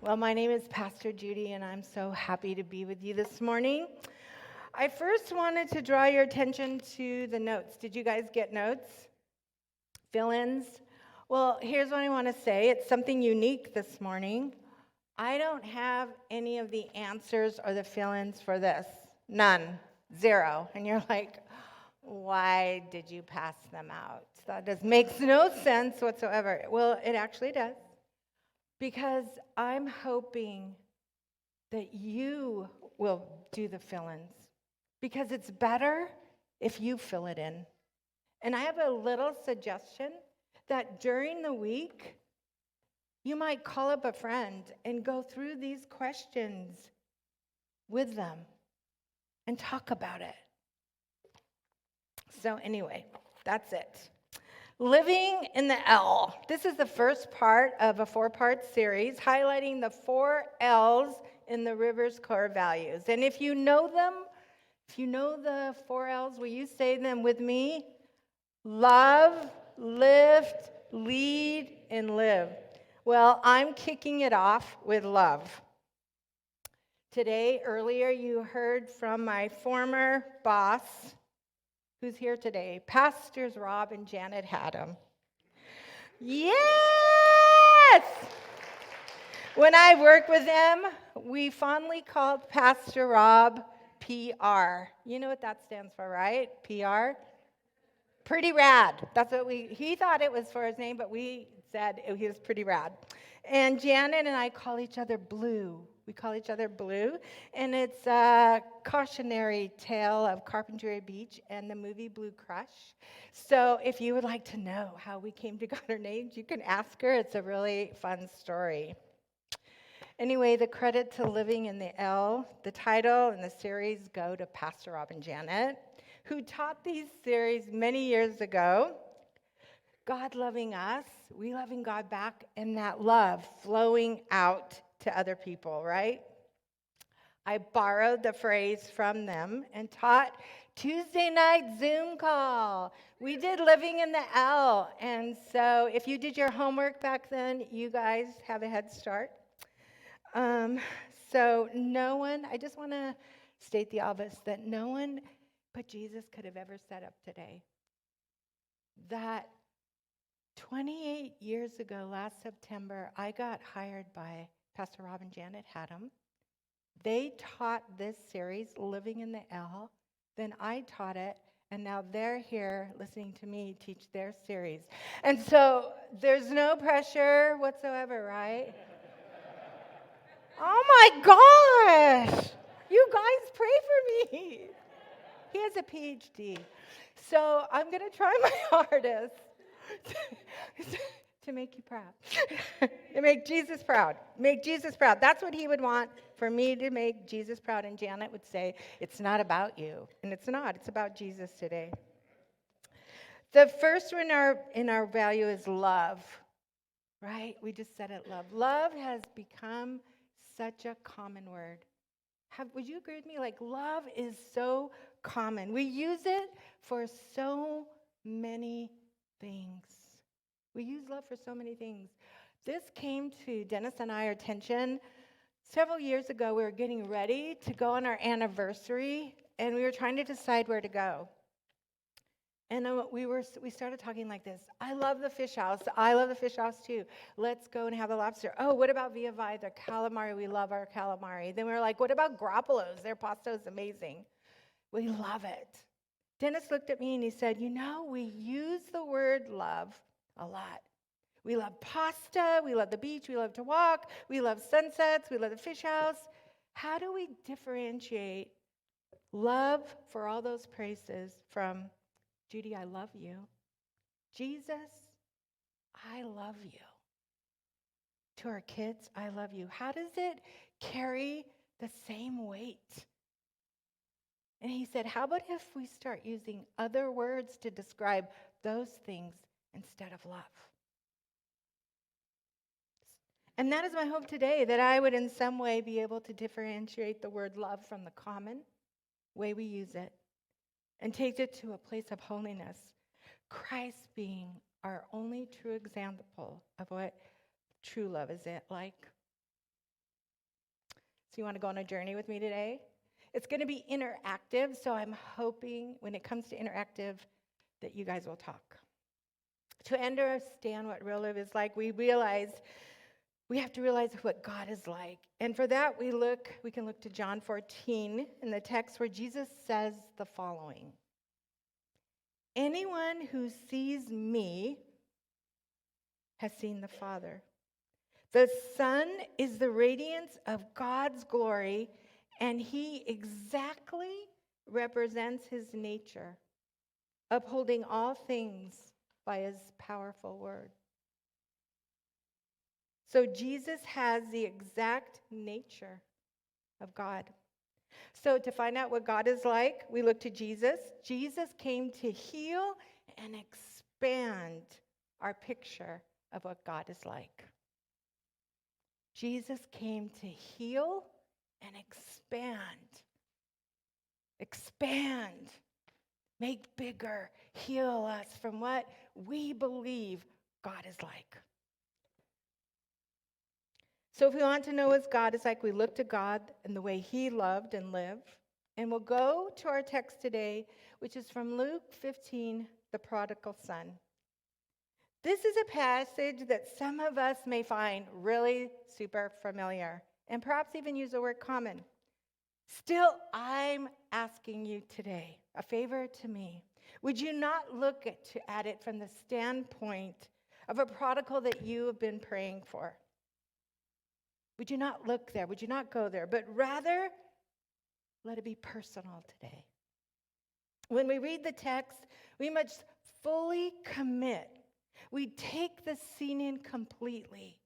Well, my name is Pastor Judy, and I'm so happy to be with you this morning. I first wanted to draw your attention to the notes. Did you guys get notes? Fill-ins? Well, here's what I want to say. It's something unique this morning. I don't have any of the answers or the fill-ins for this. None. Zero. And you're like, why did you pass them out? That makes no sense whatsoever. Well, it actually does. Because I'm hoping that you will do the fill-ins. Because it's better if you fill it in. And I have a little suggestion that during the week, you might call up a friend and go through these questions with them and talk about it. So anyway, that's it. Living in the L. This is the first part of a 4-part series highlighting the 4 L's in the River's core values. And if you know them, if you know the 4 L's, will you say them with me? Love, lift, lead, and live. Well, I'm kicking it off with love. Today, earlier, you heard from my former boss. Who's here today? Pastors Rob and Janet Haddam. Yes! When I worked with them, we fondly called Pastor Rob PR. You know what that stands for, right? PR? Pretty rad. That's what he thought it was for his name, but we said he was pretty rad. And Janet and I call each other Blue. We call each other Blue, and it's a cautionary tale of Carpentry Beach and the movie Blue Crush. So if you would like to know how we came to get our names, you can ask her. It's a really fun story. Anyway, the credit to Living in the L, the title and the series go to Pastor Rob and Janet, who taught these series many years ago. God loving us, we loving God back, and that love flowing out to other people, right? I borrowed the phrase from them and taught Tuesday night Zoom call. We did Living in the L. And so if you did your homework back then, you guys have a head start. So no one, I just want to state the obvious that no one but Jesus could have ever set up today. That 28 years ago, last September, I got hired by Pastor Rob and Janet Haddam. They taught this series, Living in the L. Then I taught it, and now they're here listening to me teach their series. And so there's no pressure whatsoever, right? Oh my gosh! You guys pray for me. He has a PhD. So I'm going to try my hardest to make you proud. To make Jesus proud. Make Jesus proud. That's what he would want for me to make Jesus proud. And Janet would say, it's not about you. And it's not. It's about Jesus today. The first one in our value is love. Right? We just said it, love. Love has become such a common word. Would you agree with me? Like, love is so common. We use it for so many things. We use love for so many things. This came to Dennis and our attention several years ago. We were getting ready to go on our anniversary, and we were trying to decide where to go. And we started talking like this. I love the fish house. I love the fish house too. Let's go and have the lobster. Oh, what about Via Vi, the calamari? We love our calamari. Then we were like, what about Grappalos? Their pasta is amazing. We love it. Dennis looked at me and he said, we use the word love a lot. We love pasta. We love the beach. We love to walk. We love sunsets. We love the fish house. How do we differentiate love for all those praises from Judy, I love you. Jesus, I love you. To our kids, I love you. How does it carry the same weight? And he said, how about if we start using other words to describe those things instead of love? And that is my hope today, that I would in some way be able to differentiate the word love from the common way we use it and take it to a place of holiness. Christ being our only true example of what true love is like. So you want to go on a journey with me today? It's going to be interactive, so I'm hoping when it comes to interactive that you guys will talk. To understand what real love is like, we have to realize what God is like. And for that, we can look to John 14 in the text where Jesus says the following. Anyone who sees me has seen the Father. The Son is the radiance of God's glory, and he exactly represents his nature, upholding all things by his powerful word. So Jesus has the exact nature of God. So to find out what God is like, we look to Jesus. Jesus came to heal and expand our picture of what God is like. Jesus came to heal and expand, make bigger, heal us from what we believe God is like. So if we want to know what God is like, we look to God and the way he loved and lived. And we'll go to our text today, which is from Luke 15, the Prodigal Son. This is a passage that some of us may find really super familiar, and perhaps even use the word common. Still, I'm asking you today, a favor to me. Would you not look at it from the standpoint of a prodigal that you have been praying for? Would you not look there? Would you not go there? But rather, let it be personal today. When we read the text, we must fully commit. We take the scene in completely.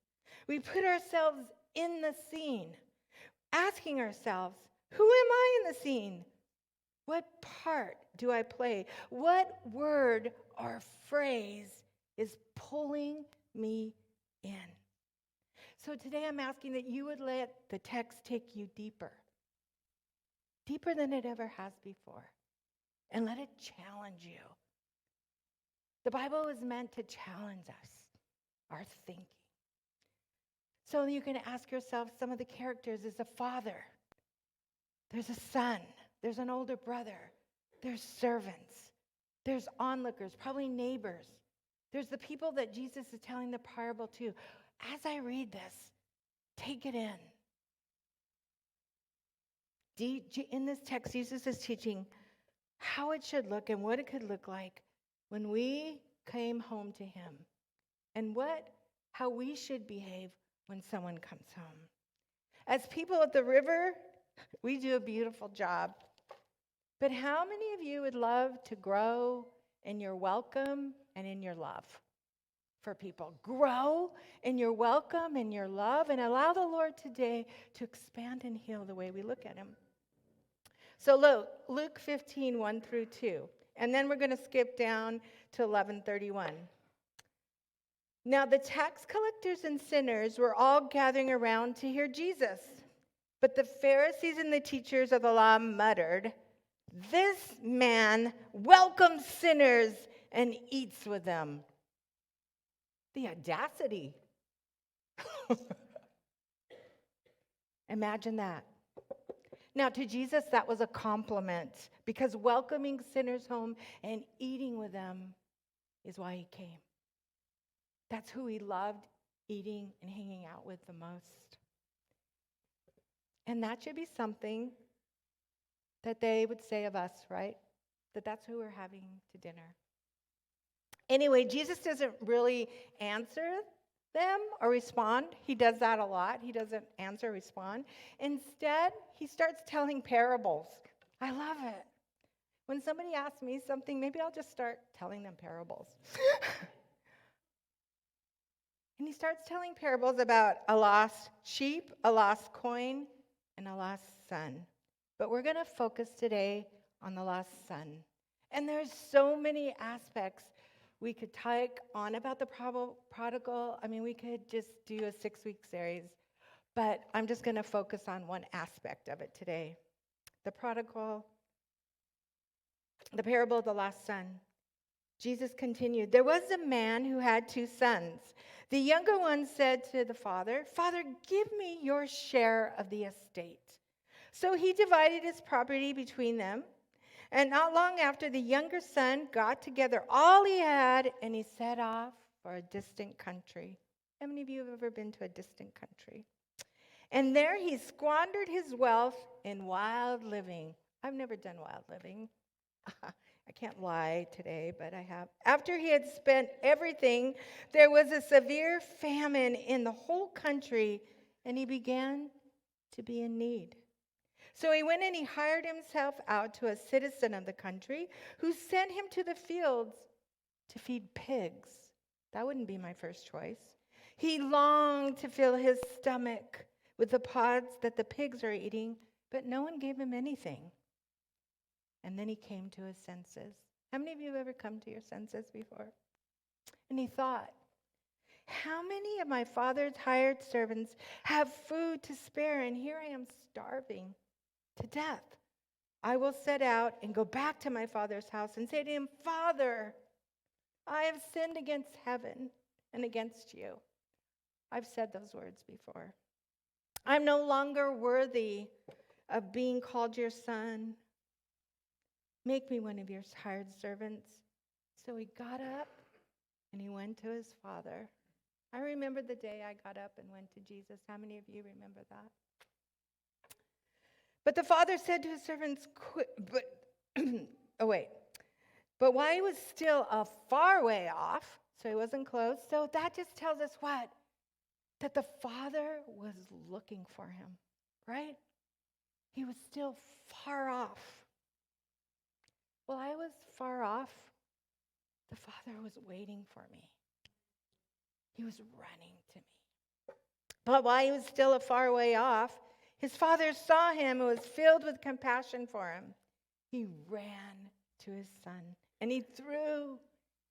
We put ourselves in the scene, asking ourselves, who am I in the scene? What part do I play? What word or phrase is pulling me in? So today I'm asking that you would let the text take you deeper than it ever has before, and let it challenge you. The Bible is meant to challenge us, our thinking. So you can ask yourself, some of the characters is a father, there's a son, there's an older brother, there's servants, there's onlookers, probably neighbors. There's the people that Jesus is telling the parable to. As I read this, take it in. In this text, Jesus is teaching how it should look and what it could look like when we came home to him, and how we should behave when someone comes home. As people at the river, we do a beautiful job. But how many of you would love to grow in your welcome and in your love for people? Grow in your welcome and your love, and allow the Lord today to expand and heal the way we look at him. So Luke 15, 1 through 2. And then we're going to skip down to 11:31. Now the tax collectors and sinners were all gathering around to hear Jesus. But the Pharisees and the teachers of the law muttered, "This man welcomes sinners and eats with them." The audacity. Imagine that. Now, to Jesus, that was a compliment, because welcoming sinners home and eating with them is why he came. That's who he loved eating and hanging out with the most. And that should be something that they would say of us, right? That's who we're having to dinner. Anyway, Jesus doesn't really answer them or respond. He does that a lot. He doesn't answer or respond. Instead, he starts telling parables. I love it. When somebody asks me something, maybe I'll just start telling them parables. And he starts telling parables about a lost sheep, a lost coin, and a lost son. But we're going to focus today on the lost son. And there's so many aspects we could take on about the prodigal. I mean, we could just do a 6-week series, but I'm just going to focus on one aspect of it today. The parable of the lost son. Jesus continued, there was a man who had 2 sons. The younger one said to the father, Father, give me your share of the estate. So he divided his property between them. And not long after, the younger son got together all he had and he set off for a distant country. How many of you have ever been to a distant country? And there he squandered his wealth in wild living. I've never done wild living. I can't lie today, but I have. After he had spent everything, there was a severe famine in the whole country, and he began to be in need. So he went and he hired himself out to a citizen of the country who sent him to the fields to feed pigs. That wouldn't be my first choice. He longed to fill his stomach with the pods that the pigs are eating, but no one gave him anything. And then he came to his senses. How many of you have ever come to your senses before? And he thought, how many of my father's hired servants have food to spare, and here I am starving to death? I will set out and go back to my father's house and say to him, Father, I have sinned against heaven and against you. I've said those words before. I'm no longer worthy of being called your son. Make me one of your hired servants. So he got up and he went to his father. I remember the day I got up and went to Jesus. How many of you remember that? But the father said to his servants, But while he was still a far way off, so he wasn't close, so that just tells us what? That the father was looking for him, right? He was still far off. While I was far off, the Father was waiting for me. He was running to me. But while he was still a far way off, his father saw him and was filled with compassion for him. He ran to his son and he threw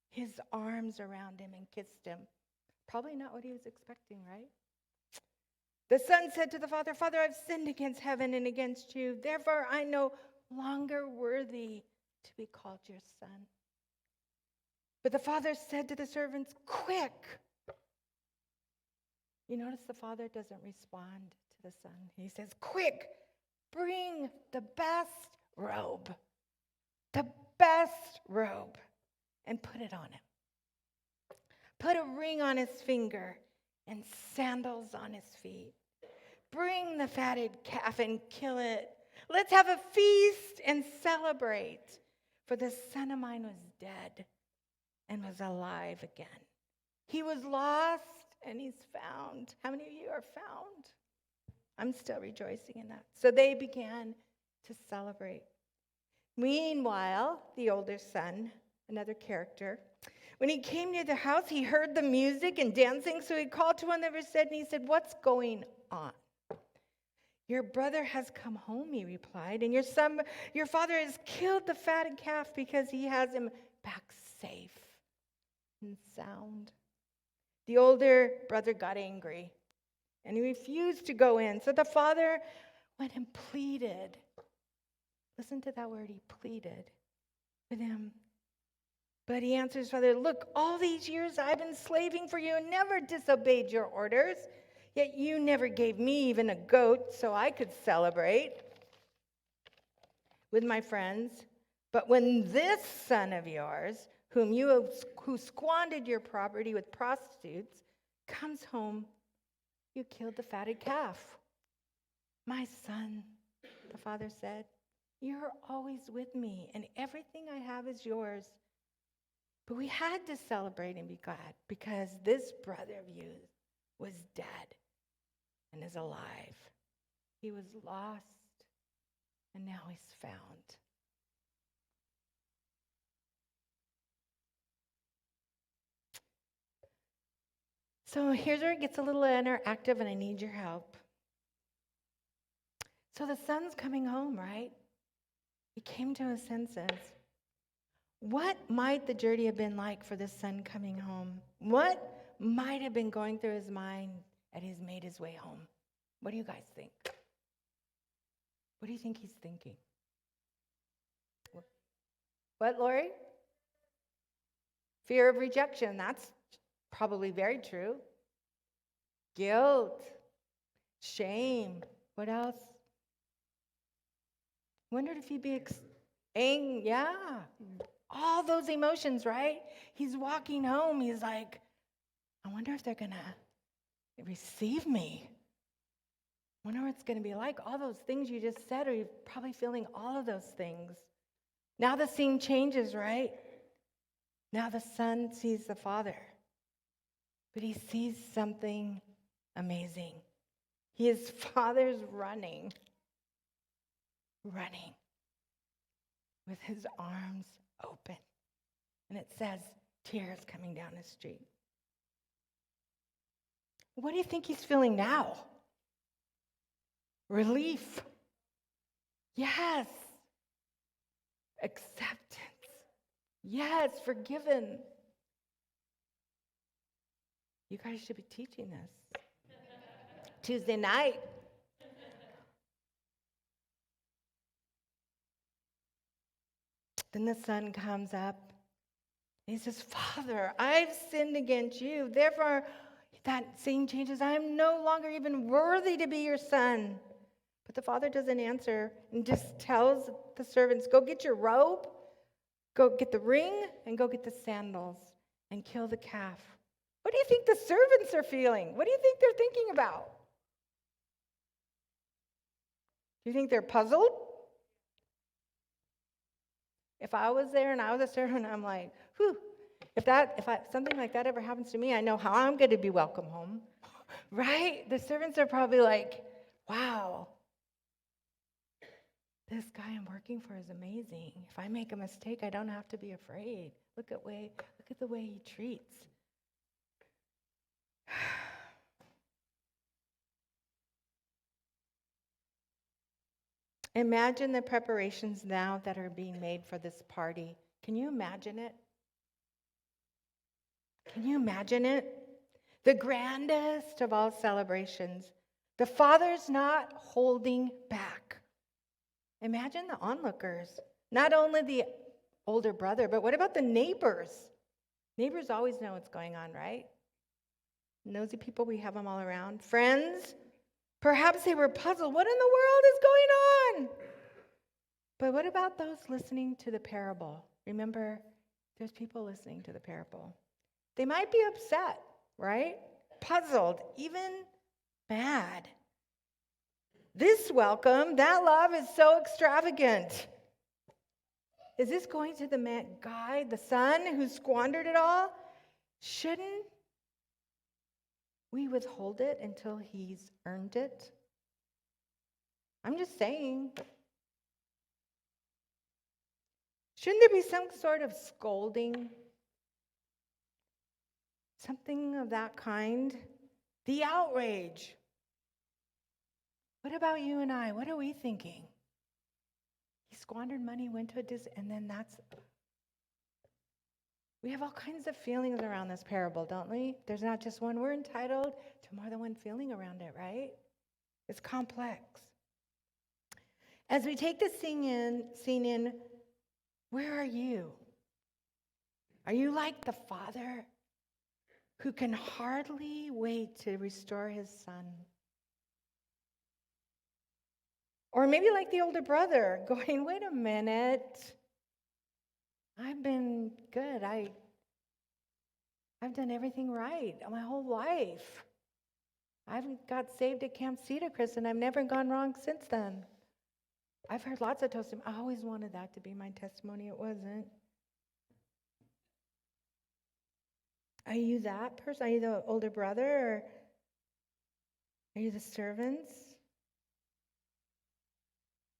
his arms around him and kissed him. Probably not what he was expecting, right? The son said to the father, Father, I've sinned against heaven and against you. Therefore, I'm no longer worthy to be called your son. But the father said to the servants, quick. You notice the father doesn't respond to the son. He says, quick, bring the best robe, and put it on him. Put a ring on his finger and sandals on his feet. Bring the fatted calf and kill it. Let's have a feast and celebrate. For the son of mine was dead and was alive again. He was lost and he's found. How many of you are found? I'm still rejoicing in that. So they began to celebrate. Meanwhile, the older son, another character, when he came near the house, he heard the music and dancing. So he called to one that was said, and he said, what's going on? Your brother has come home, he replied, and your father has killed the fatted calf because he has him back safe and sound. The older brother got angry, and he refused to go in. So the father went and pleaded. Listen to that word, he pleaded with him. But he answered his father, look, all these years I've been slaving for you and never disobeyed your orders. Yet you never gave me even a goat so I could celebrate with my friends. But when this son of yours, who squandered your property with prostitutes, comes home, you killed the fatted calf. My son, the father said, you're always with me, and everything I have is yours. But we had to celebrate and be glad because this brother of yours was dead and is alive. He was lost, and now he's found. So here's where it gets a little interactive, and I need your help. So the son's coming home, right? He came to his senses. What might the journey have been like for this son coming home? What might have been going through his mind as he's made his way home? What do you guys think? What do you think he's thinking? What, Lori? Fear of rejection, that's probably very true. Guilt, shame. What else? Wondered if he'd be yeah. All those emotions, right? He's walking home. He's like, I wonder if they're going to receive me. I wonder what it's going to be like. All those things you just said, or you're probably feeling all of those things. Now the scene changes, right? Now the son sees the father. But he sees something amazing. His father's running with his arms open. And it says, tears coming down the street. What do you think he's feeling now? Relief. Yes. Acceptance. Yes, forgiven. You guys should be teaching this. Tuesday night. Then the son comes up. And he says, Father, I've sinned against you. Therefore, that scene changes. I am no longer even worthy to be your son. But the father doesn't answer and just tells the servants, go get your robe, go get the ring, and go get the sandals and kill the calf. What do you think the servants are feeling? What do you think they're thinking about? Do you think they're puzzled? If I was there and I was a servant, I'm like, whew, if something like that ever happens to me, I know how I'm going to be welcome home, right? The servants are probably like, wow, this guy I'm working for is amazing. If I make a mistake, I don't have to be afraid. Look at the way he treats. Imagine the preparations now that are being made for this party. Can you imagine it? Can you imagine it? The grandest of all celebrations. The father's not holding back. Imagine the onlookers. Not only the older brother, but what about the neighbors? Neighbors always know what's going on, right? Nosy people, we have them all around. Friends, perhaps they were puzzled. What in the world is going on? But what about those listening to the parable? Remember, there's people listening to the parable. They might be upset, right? Puzzled, even mad. This welcome, that love is so extravagant. Is this going to the guy, the son who squandered it all? Shouldn't we withhold it until he's earned it? I'm just saying. Shouldn't there be some sort of scolding? Something of that kind? The outrage. What about you and I? What are we thinking? He squandered money, went to and then we have all kinds of feelings around this parable, don't we? There's not just one. We're entitled to more than one feeling around it, right? It's complex. As we take this scene in, where are you? Are you like the father who can hardly wait to restore his son? Or maybe like the older brother, going, wait a minute. I've been good. I've done everything right my whole life. I've got saved at Camp Cedar Crest, and I've never gone wrong since then. I've heard lots of testimonies. I always wanted that to be my testimony. It wasn't. Are you that person? Are you the older brother? Or are you the servants?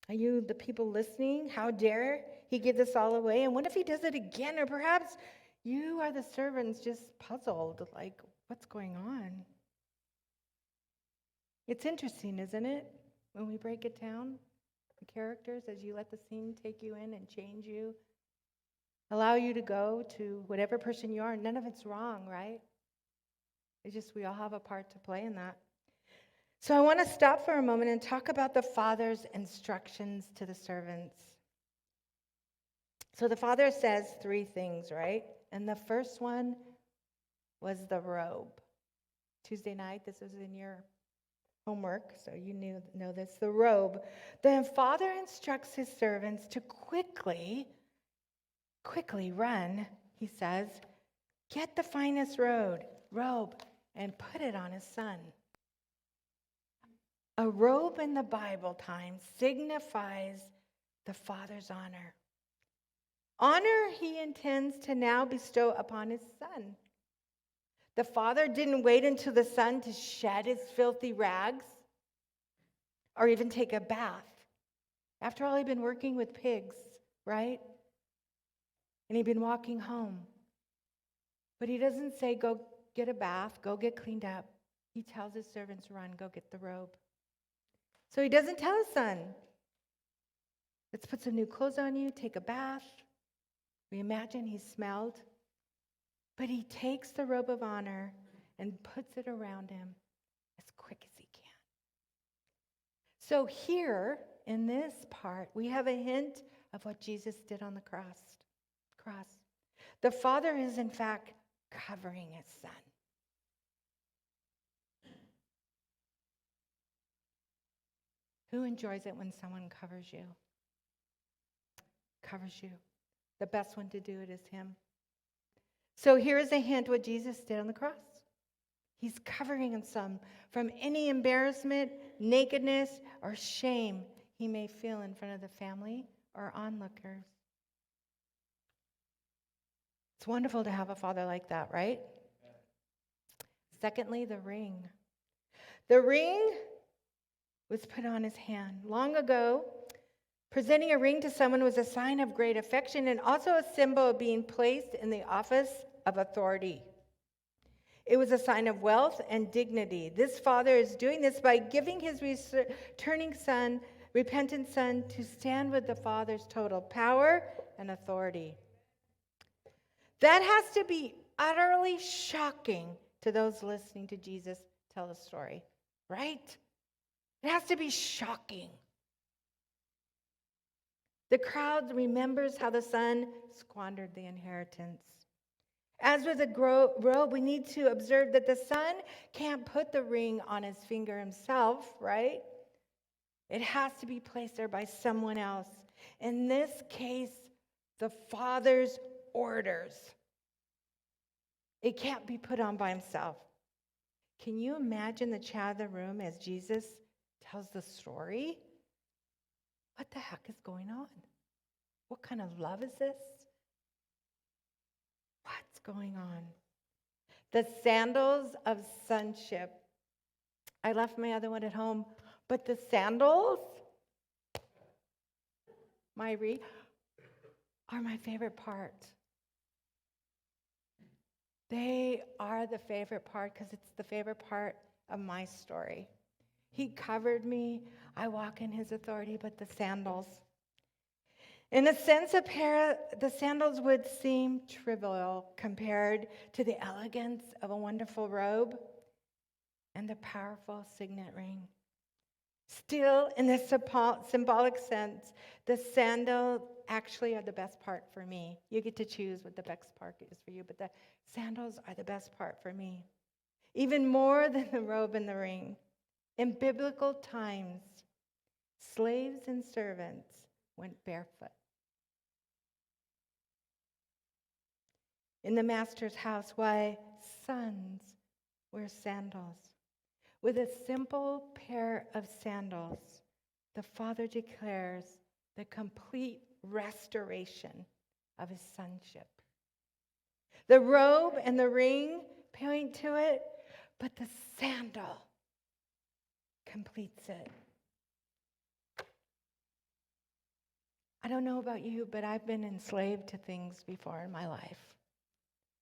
Are you the people listening? How dare he give this all away? And what if he does it again? Or perhaps you are the servants just puzzled, like, what's going on? It's interesting, isn't it? When we break it down, the characters, as you let the scene take you in and change you, allow you to go to whatever person you are. None of it's wrong, right? It's just we all have a part to play in that. So I want to stop for a moment and talk about the father's instructions to the servants. So the father says three things, right? And the first one was the robe. Tuesday night, this was in your homework, so you know this, the robe. The father instructs his servants to quickly run, he says, get the finest robe and put it on his son. A robe in the Bible time signifies the father's honor. Honor he intends to now bestow upon his son. The father didn't wait until the son to shed his filthy rags or even take a bath. After all, he'd been working with pigs, right? And he'd been walking home. But he doesn't say, go get a bath, go get cleaned up. He tells his servants, run, go get the robe. So he doesn't tell his son, let's put some new clothes on you, take a bath. We imagine he smelled. But he takes the robe of honor and puts it around him as quick as he can. So here, in this part, we have a hint of what Jesus did on the cross. The Father is, in fact, covering his Son. Who enjoys it when someone covers you? Covers you. The best one to do it is him. So here is a hint what Jesus did on the cross. He's covering himself from any embarrassment, nakedness, or shame he may feel in front of the family or onlookers. It's wonderful to have a father like that, right? Secondly, the ring. The ring was put on his hand. Long ago, presenting a ring to someone was a sign of great affection and also a symbol of being placed in the office of authority. It was a sign of wealth and dignity. This father is doing this by giving his returning son, repentant son, to stand with the father's total power and authority. That has to be utterly shocking to those listening to Jesus tell the story, right? It has to be shocking. The crowd remembers how the son squandered the inheritance. As with a robe, we need to observe that the son can't put the ring on his finger himself, right? It has to be placed there by someone else. In this case, the father's orders. It can't be put on by himself. Can you imagine the chat of the room as Jesus tells the story? What the heck is going on? What kind of love is this? What's going on? The Sandals of Sonship. I left my other one at home, but the sandals, are my favorite part. They are the favorite part because it's the favorite part of my story. He covered me. I walk in his authority, but the sandals. In a sense, the sandals would seem trivial compared to the elegance of a wonderful robe and the powerful signet ring. Still, in this symbolic sense, the sandals actually are the best part for me. You get to choose what the best part is for you, but the sandals are the best part for me. Even more than the robe and the ring. In biblical times, slaves and servants went barefoot. In the master's house, why sons wear sandals. With a simple pair of sandals, the father declares the complete restoration of his sonship. The robe and the ring point to it, but the sandal completes it. I don't know about you, but I've been enslaved to things before in my life.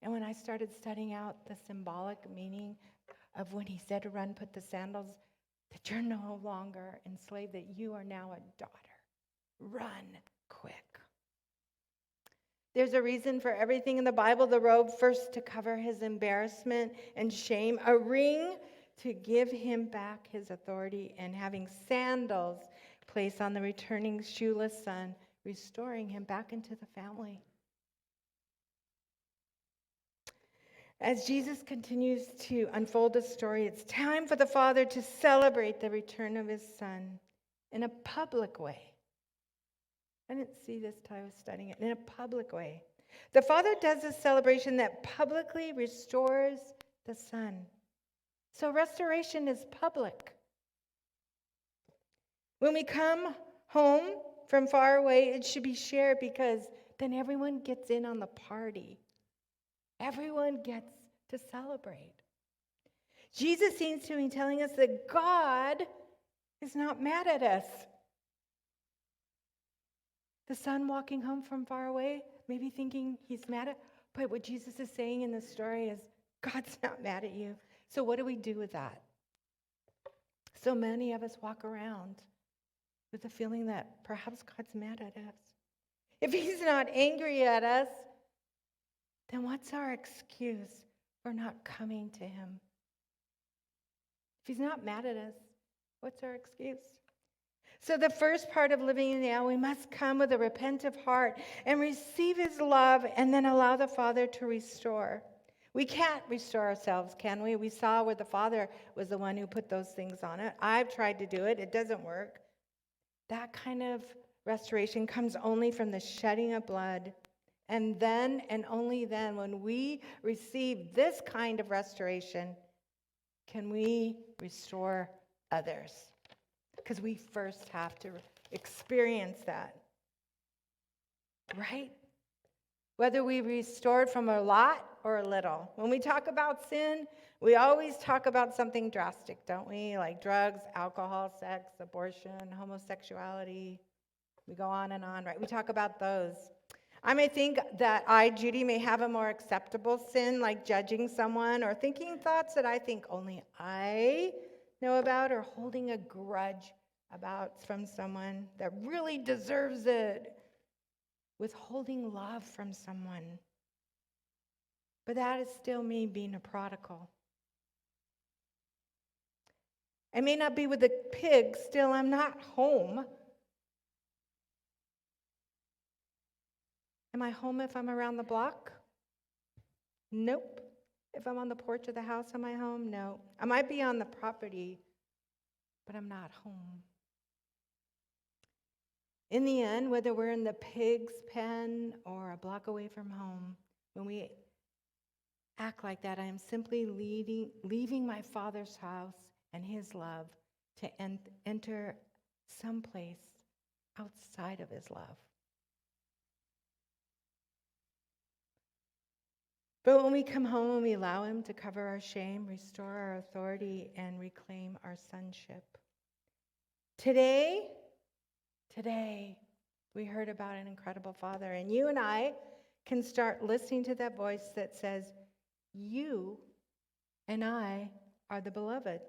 And when I started studying out the symbolic meaning of when he said to run, put the sandals, that you're no longer enslaved, that you are now a daughter. Run quick. There's a reason for everything in the Bible. The robe first to cover his embarrassment and shame, a ring to give him back his authority, and having sandals placed on the returning shoeless son, restoring him back into the family. As Jesus continues to unfold his story, it's time for the Father to celebrate the return of his Son in a public way. I didn't see this till I was studying it. In a public way. The Father does a celebration that publicly restores the Son. So restoration is public. When we come home from far away, it should be shared because then everyone gets in on the party. Everyone gets to celebrate. Jesus seems to be telling us that God is not mad at us. The son walking home from far away, maybe thinking he's mad at, but what Jesus is saying in this story is, God's not mad at you. So what do we do with that? So many of us walk around with the feeling that perhaps God's mad at us. If he's not angry at us, then what's our excuse for not coming to him? If he's not mad at us, what's our excuse? So the first part of living in the now, we must come with a repentant heart and receive his love and then allow the Father to restore. We can't restore ourselves, can we? We saw where the Father was the one who put those things on it. I've tried to do it. It doesn't work. That kind of restoration comes only from the shedding of blood. And then, and only then, when we receive this kind of restoration, can we restore others. Because we first have to experience that. Right? Whether we restored from a lot or a little. When we talk about sin, we always talk about something drastic, don't we? Like drugs, alcohol, sex, abortion, homosexuality. We go on and on, right? We talk about those. I may think that I, Judy, may have a more acceptable sin, like judging someone or thinking thoughts that I think only I know about, or holding a grudge about from someone that really deserves it, withholding love from someone. But that is still me being a prodigal. I may not be with the pigs, still I'm not home. Am I home if I'm around the block? Nope. If I'm on the porch of the house, am I home? No. I might be on the property, but I'm not home. In the end, whether we're in the pig's pen or a block away from home, when we act like that, I am simply leaving my Father's house and his love to enter someplace outside of his love. But when we come home and we allow him to cover our shame, restore our authority, and reclaim our sonship. Today, we heard about an incredible Father, and you and I can start listening to that voice that says, you and I are the beloved.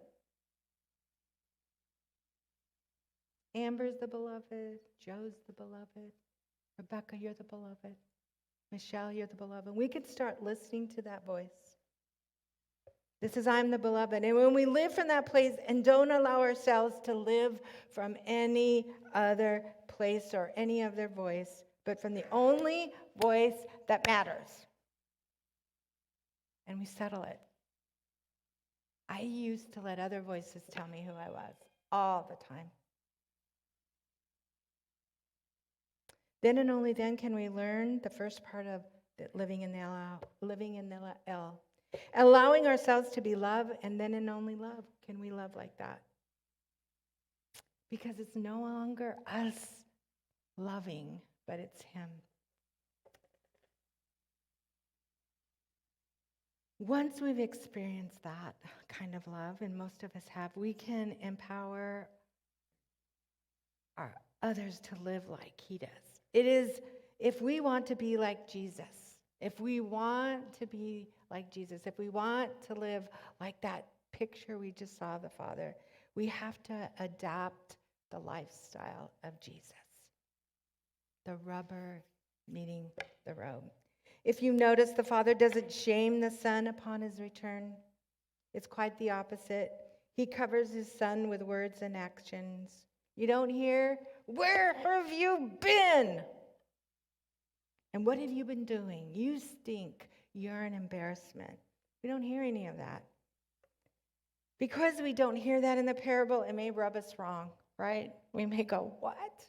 Amber's the beloved, Joe's the beloved, Rebecca, you're the beloved. Michelle, you're the beloved. We could start listening to that voice. This is, I'm the beloved. And when we live from that place and don't allow ourselves to live from any other place or any other voice, but from the only voice that matters, and we settle it. I used to let other voices tell me who I was all the time. Then and only then can we learn the first part of living in the L. Allowing ourselves to be loved, and then and only love can we love like that. Because it's no longer us loving, but it's him. Once we've experienced that kind of love, and most of us have, we can empower our others to live like he does. It is, if we want to be like Jesus, if we want to be like Jesus, if we want to live like that picture we just saw of the Father, we have to adapt the lifestyle of Jesus. The rubber meeting the road. If you notice, the Father doesn't shame the Son upon his return. It's quite the opposite. He covers his Son with words and actions. You don't hear, where have you been? And what have you been doing? You stink. You're an embarrassment. We don't hear any of that. Because we don't hear that in the parable, it may rub us wrong, right? We may go, what?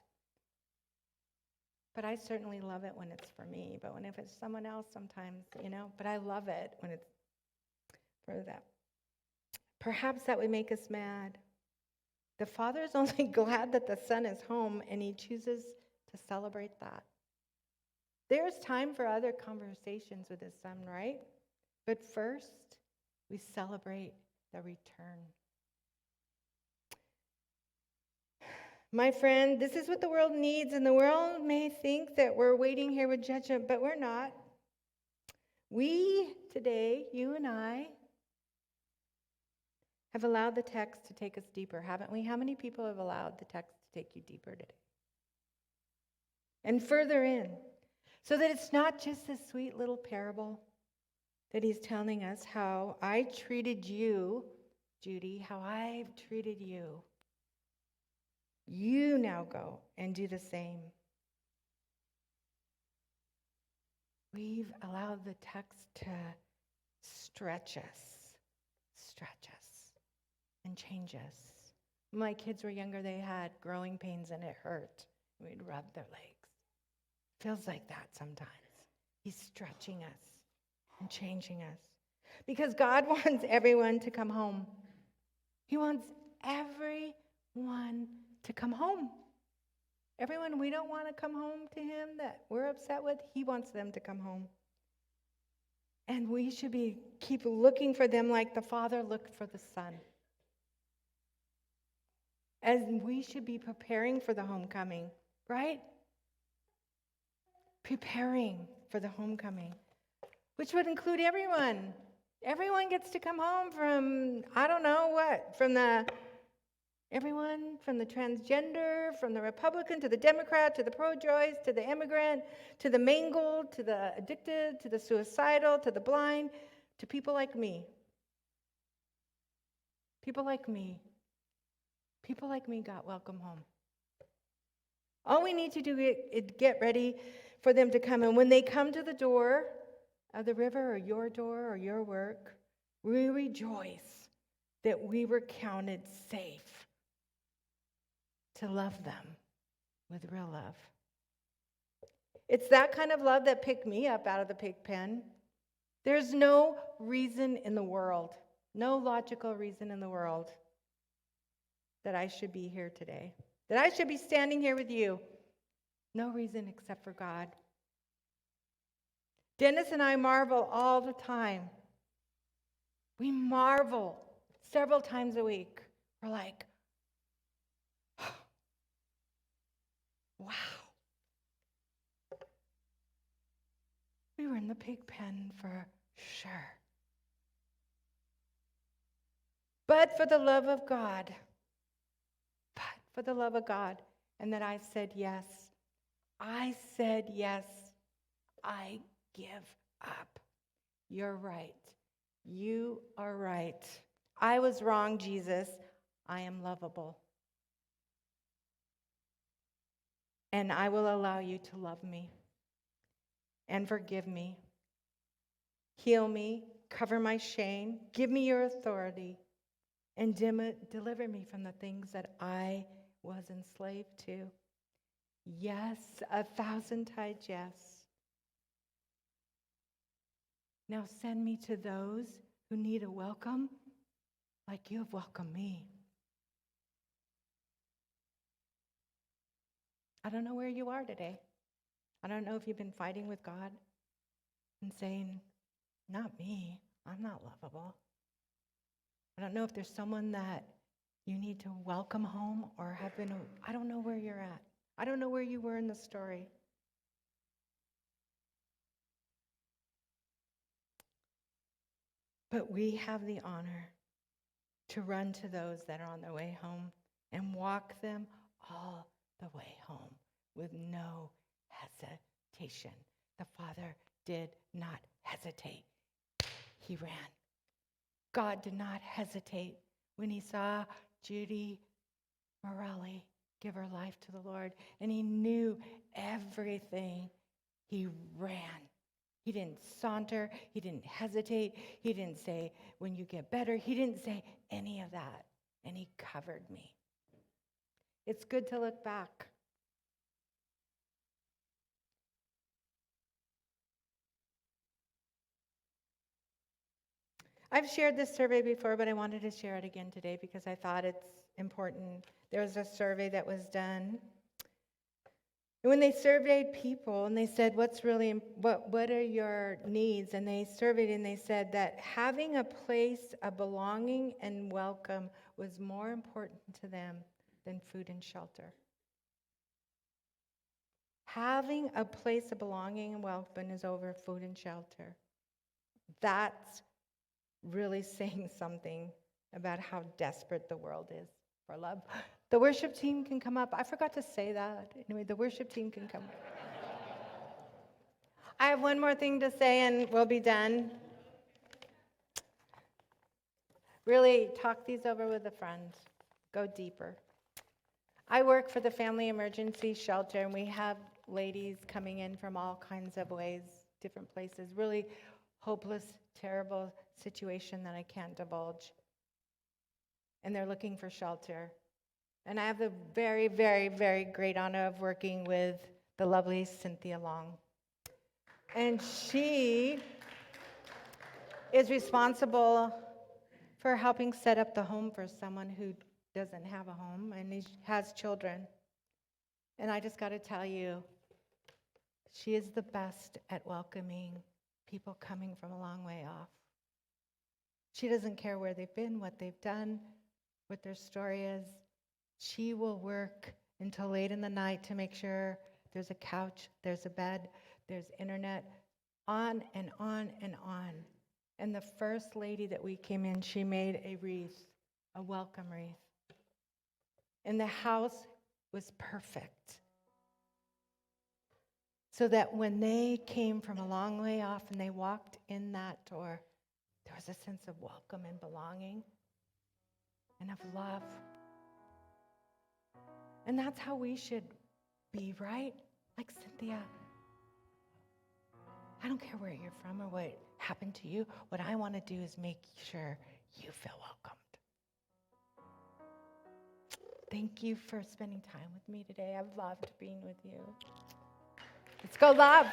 But I certainly love it when it's for me. But if it's someone else sometimes, but I love it when it's for that. Perhaps that would make us mad. The Father is only glad that the Son is home, and he chooses to celebrate that. There's time for other conversations with his Son, right? But first, we celebrate the return. My friend, this is what the world needs, and the world may think that we're waiting here with judgment, but we're not. We today, you and I, have allowed the text to take us deeper, haven't we? How many people have allowed the text to take you deeper today? And further in, so that it's not just this sweet little parable that he's telling us how I treated you, Judy, how I've treated you. You now go and do the same. We've allowed the text to stretch us, and change us. When my kids were younger, they had growing pains and it hurt. We'd rub their legs. Feels like that sometimes. He's stretching us and changing us. Because God wants everyone to come home. He wants everyone to come home. Everyone we don't want to come home to him, that we're upset with, he wants them to come home. And we should keep looking for them like the Father looked for the Son. And we should be preparing for the homecoming, right? Preparing for the homecoming, which would include everyone. Everyone gets to come home from, I don't know what, everyone from the transgender, from the Republican to the Democrat, to the pro-choice, to the immigrant, to the mangled, to the addicted, to the suicidal, to the blind, to people like me. People like me. People like me got welcome home. All we need to do is get ready for them to come. And when they come to the door of the river or your work, we rejoice that we were counted safe to love them with real love. It's that kind of love that picked me up out of the pig pen. There's no reason in the world, no logical reason in the world that I should be here today, that I should be standing here with you. No reason except for God. Dennis and I marvel all the time. We marvel several times a week. We're like, wow. We were in the pig pen for sure. But for the love of God, and that I said yes. I give up. You're right. You are right. I was wrong, Jesus. I am lovable. And I will allow you to love me and forgive me. Heal me, cover my shame, give me your authority, and deliver me from the things that I was enslaved to. Yes, 1,000 times yes. Now send me to those who need a welcome like you have welcomed me. I don't know where you are today. I don't know if you've been fighting with God and saying, not me, I'm not lovable. I don't know if there's someone that you need to welcome home or have been, I don't know where you're at. I don't know where you were in the story. But we have the honor to run to those that are on their way home and walk them all the way home with no hesitation. The Father did not hesitate. He ran. God did not hesitate when he saw Judy Morelli give her life to the Lord, and he knew everything. He ran. He didn't saunter. He didn't hesitate. He didn't say, when you get better. He didn't say any of that. And he covered me. It's good to look back. I've shared this survey before, but I wanted to share it again today because I thought it's important. There was a survey that was done. And when they surveyed people and they said, what are your needs? And they surveyed and they said that having a place of belonging and welcome was more important to them than food and shelter. Having a place of belonging and welcome is over food and shelter. That's really saying something about how desperate the world is for love. The worship team can come up. I forgot to say that. Anyway, the worship team can come. I have one more thing to say and we'll be done. Really talk these over with a friend. Go deeper. I work for the Family Emergency Shelter, and we have ladies coming in from all kinds of ways, different places, really hopeless, terrible situation that I can't divulge. And they're looking for shelter. And I have the very, very, very great honor of working with the lovely Cynthia Long. And she is responsible for helping set up the home for someone who doesn't have a home and he has children. And I just got to tell you, she is the best at welcoming people coming from a long way off. She doesn't care where they've been, what they've done, what their story is. She will work until late in the night to make sure there's a couch, there's a bed, there's internet, on and on and on. And the first lady that we came in, she made a wreath, a welcome wreath. And the house was perfect. So that when they came from a long way off and they walked in that door, there was a sense of welcome and belonging and of love. And that's how we should be, right? Like Cynthia. I don't care where you're from or what happened to you. What I want to do is make sure you feel welcomed. Thank you for spending time with me today. I've loved being with you. Let's go love.